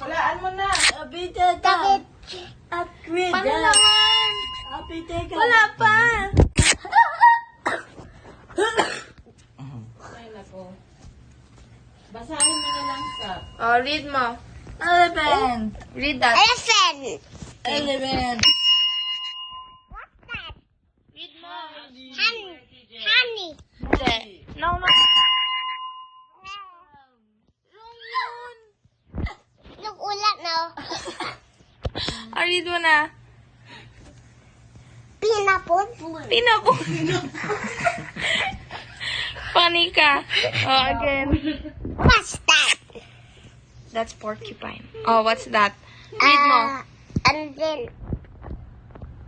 Walaan mo na. Bakit? Paano naman? Wala pa. Ay, nako. Basahin mo na lang sa... Oh, read mo. Elephant. Read that. Elephant. Elephant. Read mo. Honey. No, no. Yung ulat, no? Read mo na. Pinapon. Pinapon. Funny ka. Oh, again. What's that? That's porcupine. Oh, what's that? Read mo. And then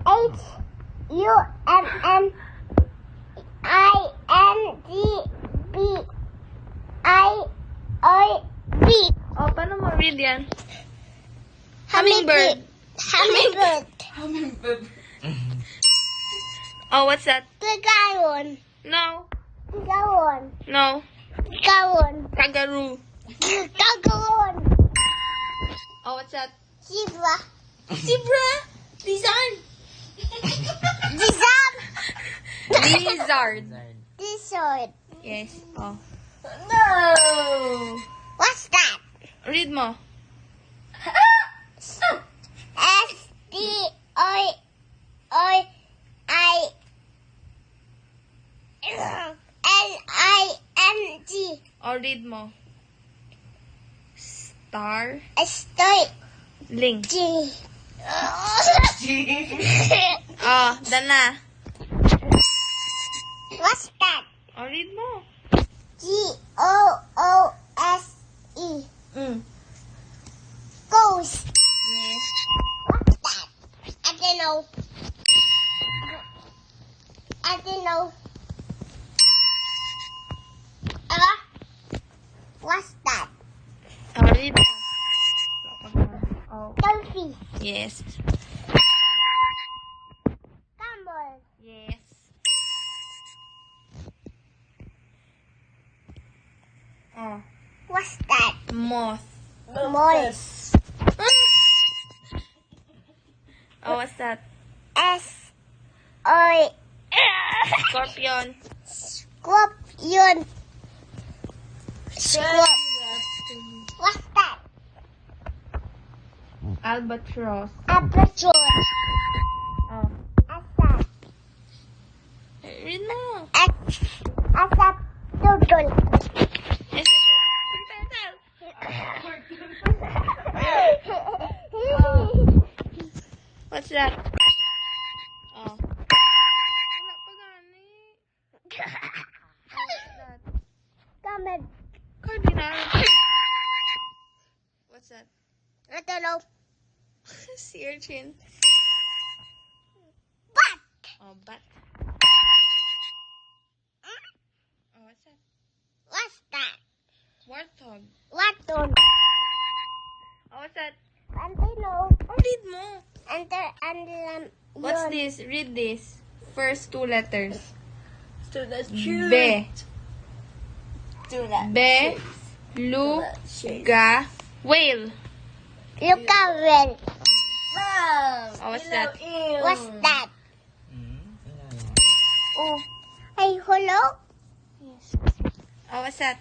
HUMMINGBIRD. Oh, paano mo read yan? Hummingbird. Hummingbird. Oh, what's that? Gagawon. No. Gagawon. No. Gagawon. Kangaroo. Gagawon. Oh, what's that? Zebra. Zebra. Lizard. Lizard. Lizard. Lizard. Yes. Oh. No. What's that? Read mo. STOILING. Oh, read mo. Star. Ling. Oh, done na. What's that? Oh, read mo. GOOSE. Ghost. Yes. What's that? I don't know. What's that? Oh, read mo. Oh, Dolphin. yes. Camel. Yes. Oh, What's that? moth. Mouse. Oh, what's that? SI. Scorpion. Scorpion. What's that? Albatross. Albatross. Oh, Asa. read mo. Asa. Turtle. Yes, what's that? Oh. Wala pa gani. Oh, what's that? Camel. Cardinal. What's that? I don't know. Sea urchin. Bat. Oh, bat. Oh, what's that? What's that? Warthog. What on? Oh, what's that? I don't know. Oh, read mo. What's this? Read this. First two letters. So that's true. Be. Do that. Be. Lu. Ga. Whale. Look at well. Oh, what's that? What's that? Oh. Hey, hello? Oh, what's that?